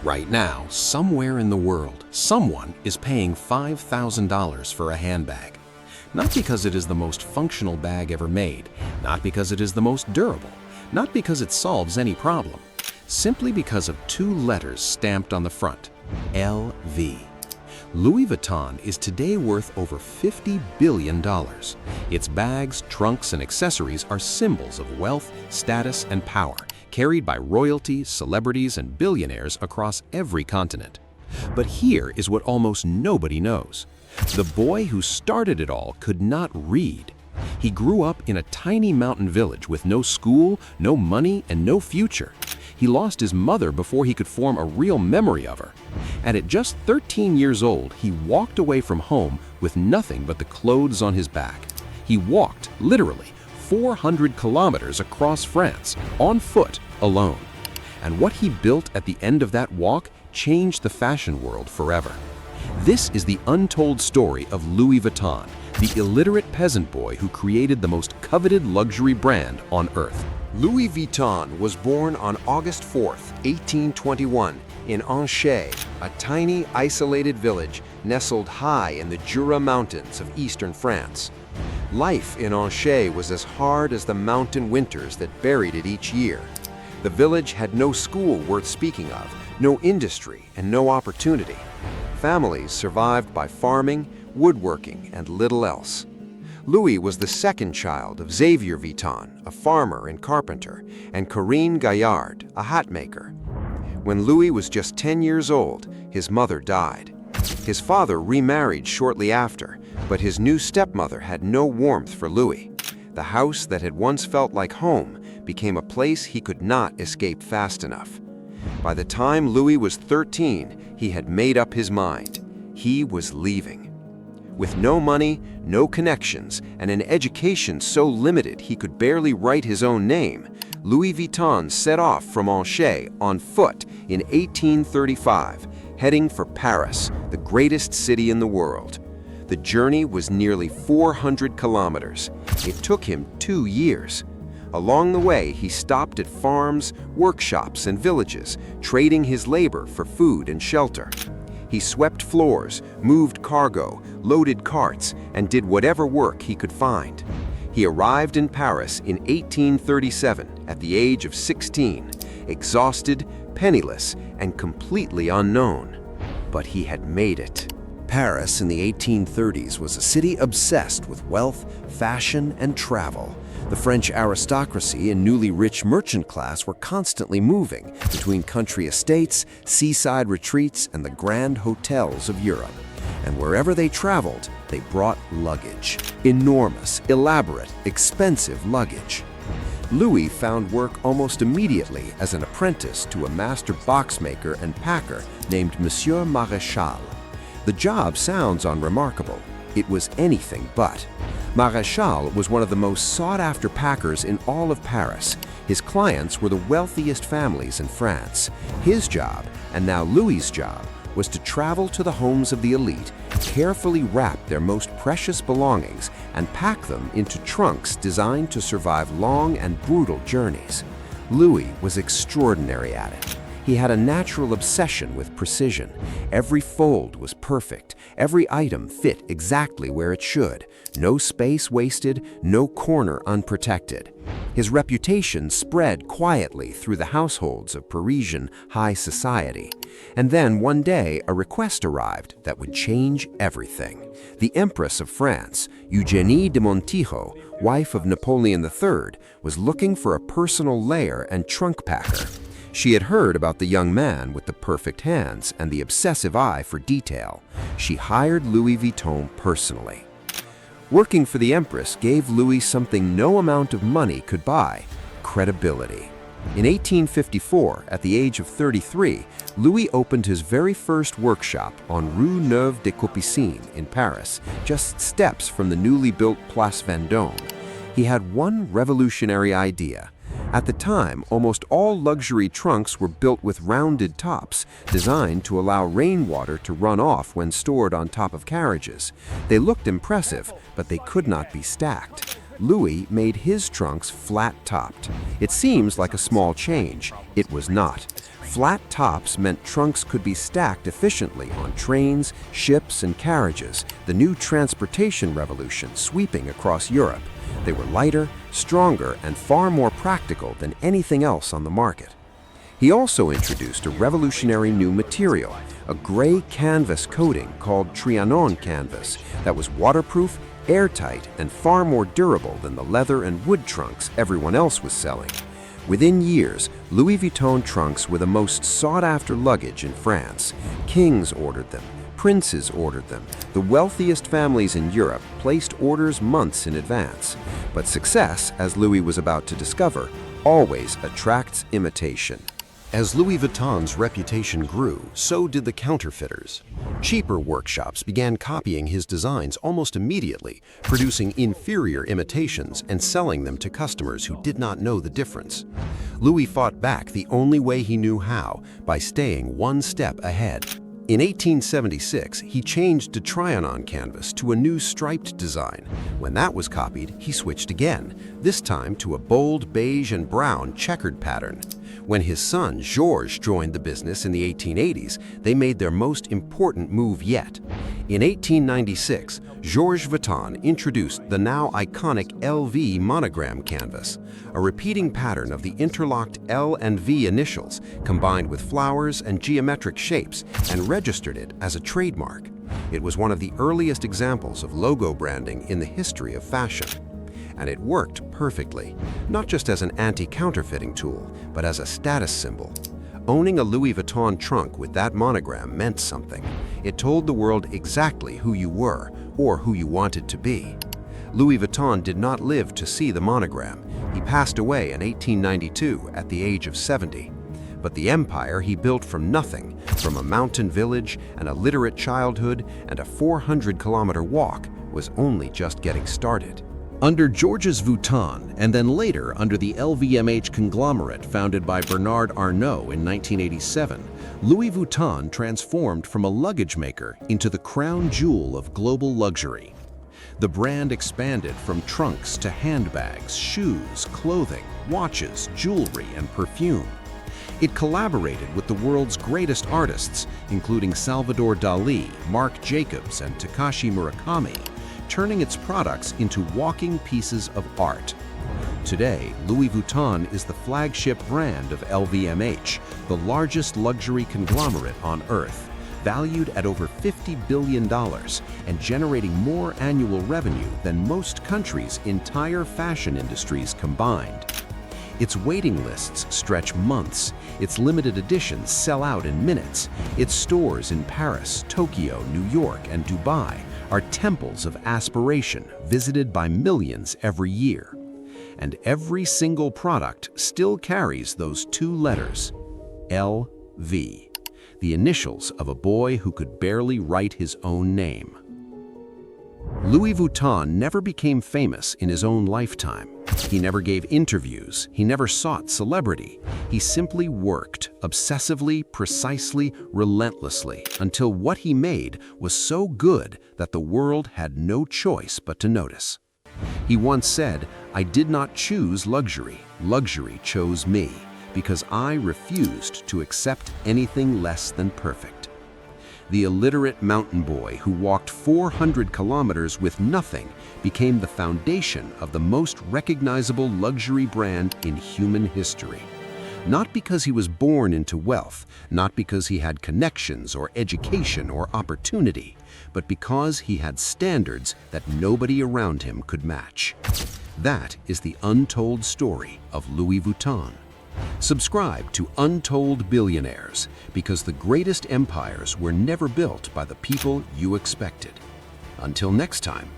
Right now, somewhere in the world, someone is paying $5,000 for a handbag. Not because it is the most functional bag ever made, not because it is the most durable, not because it solves any problem, simply because of two letters stamped on the front, LV. Louis Vuitton is today worth over $50 billion. Its bags, trunks, and accessories are symbols of wealth, status, and power, carried by royalty, celebrities, and billionaires across every continent. But here is what almost nobody knows. The boy who started it all could not read. He grew up in a tiny mountain village with no school, no money, and no future. He lost his mother before he could form a real memory of her. And at just 13 years old, he walked away from home with nothing but the clothes on his back. He walked, literally, 400 kilometers across France, on foot, alone. And what he built at the end of that walk changed the fashion world forever. This is the untold story of Louis Vuitton, the illiterate peasant boy who created the most coveted luxury brand on earth. Louis Vuitton was born on August 4, 1821, in Untold, a tiny, isolated village nestled high in the Jura Mountains of eastern France. Life in Untold was as hard as the mountain winters that buried it each year. The village had no school worth speaking of, no industry, and no opportunity. Families survived by farming, woodworking, and little else. Louis was the second child of Xavier Vuitton, a farmer and carpenter, and Corinne Gaillard, a hat maker. When Louis was just 10 years old, his mother died. His father remarried shortly after, but his new stepmother had no warmth for Louis. The house that had once felt like home became a place he could not escape fast enough. By the time Louis was 13, he had made up his mind. He was leaving. With no money, no connections, and an education so limited he could barely write his own name, Louis Vuitton set off from Untold on foot in 1835, heading for Paris, the greatest city in the world. The journey was nearly 400 kilometers. It took him 2 years. Along the way, he stopped at farms, workshops, and villages, trading his labor for food and shelter. He swept floors, moved cargo, loaded carts, and did whatever work he could find. He arrived in Paris in 1837 at the age of 16, exhausted, penniless, and completely unknown. But he had made it. Paris in the 1830s was a city obsessed with wealth, fashion, and travel. The French aristocracy and newly rich merchant class were constantly moving between country estates, seaside retreats, and the grand hotels of Europe. And wherever they traveled, they brought luggage. Enormous, elaborate, expensive luggage. Louis found work almost immediately as an apprentice to a master boxmaker and packer named Monsieur Maréchal. The job sounds unremarkable. It was anything but. Maréchal was one of the most sought-after packers in all of Paris. His clients were the wealthiest families in France. His job, and now Louis's job, was to travel to the homes of the elite, carefully wrap their most precious belongings, and pack them into trunks designed to survive long and brutal journeys. Louis was extraordinary at it. He had a natural obsession with precision. Every fold was perfect. Every item fit exactly where it should. No space wasted, no corner unprotected. His reputation spread quietly through the households of Parisian high society. And then one day, a request arrived that would change everything. The Empress of France, Eugénie de Montijo, wife of Napoleon III, was looking for a personal layer and trunk packer. She had heard about the young man with the perfect hands and the obsessive eye for detail. She hired Louis Vuitton personally. Working for the Empress gave Louis something no amount of money could buy: credibility. In 1854, at the age of 33, Louis opened his very first workshop on Rue Neuve des Capucines in Paris, just steps from the newly built Place Vendôme. He had one revolutionary idea. At the time, almost all luxury trunks were built with rounded tops, designed to allow rainwater to run off when stored on top of carriages. They looked impressive, but they could not be stacked. Louis made his trunks flat-topped. It seems like a small change. It was not. Flat tops meant trunks could be stacked efficiently on trains, ships, and carriages, the new transportation revolution sweeping across Europe. They were lighter, stronger, and far more practical than anything else on the market. He also introduced a revolutionary new material, a gray canvas coating called Trianon canvas that was waterproof, airtight, and far more durable than the leather and wood trunks everyone else was selling. Within years, Louis Vuitton trunks were the most sought-after luggage in France. Kings ordered them, princes ordered them. The wealthiest families in Europe placed orders months in advance. But success, as Louis was about to discover, always attracts imitation. As Louis Vuitton's reputation grew, so did the counterfeiters. Cheaper workshops began copying his designs almost immediately, producing inferior imitations and selling them to customers who did not know the difference. Louis fought back the only way he knew how, by staying one step ahead. In 1876, he changed the Trianon canvas to a new striped design. When that was copied, he switched again, this time to a bold beige and brown checkered pattern. When his son, Georges, joined the business in the 1880s, they made their most important move yet. In 1896, Georges Vuitton introduced the now iconic LV monogram canvas, a repeating pattern of the interlocked L and V initials combined with flowers and geometric shapes, and registered it as a trademark. It was one of the earliest examples of logo branding in the history of fashion. And it worked perfectly, not just as an anti-counterfeiting tool, but as a status symbol. Owning a Louis Vuitton trunk with that monogram meant something. It told the world exactly who you were or who you wanted to be. Louis Vuitton did not live to see the monogram. He passed away in 1892 at the age of 70. But the empire he built from nothing, from a mountain village, an illiterate childhood, and a 400-kilometer walk, was only just getting started. Under Georges Vuitton, and then later under the LVMH conglomerate founded by Bernard Arnault in 1987, Louis Vuitton transformed from a luggage maker into the crown jewel of global luxury. The brand expanded from trunks to handbags, shoes, clothing, watches, jewelry, and perfume. It collaborated with the world's greatest artists, including Salvador Dali, Marc Jacobs, and Takashi Murakami, turning its products into walking pieces of art. Today, Louis Vuitton is the flagship brand of LVMH, the largest luxury conglomerate on Earth, valued at over $50 billion and generating more annual revenue than most countries' entire fashion industries combined. Its waiting lists stretch months, its limited editions sell out in minutes, its stores in Paris, Tokyo, New York, and Dubai are temples of aspiration visited by millions every year. And every single product still carries those two letters, LV, the initials of a boy who could barely write his own name. Louis Vuitton never became famous in his own lifetime. He never gave interviews, he never sought celebrity. He simply worked, obsessively, precisely, relentlessly, until what he made was so good that the world had no choice but to notice. He once said, "I did not choose luxury, luxury chose me, because I refused to accept anything less than perfect." The illiterate mountain boy who walked 400 kilometers with nothing became the foundation of the most recognizable luxury brand in human history. Not because he was born into wealth, not because he had connections or education or opportunity, but because he had standards that nobody around him could match. That is the untold story of Louis Vuitton. Subscribe to Untold Billionaires, because the greatest empires were never built by the people you expected. Until next time.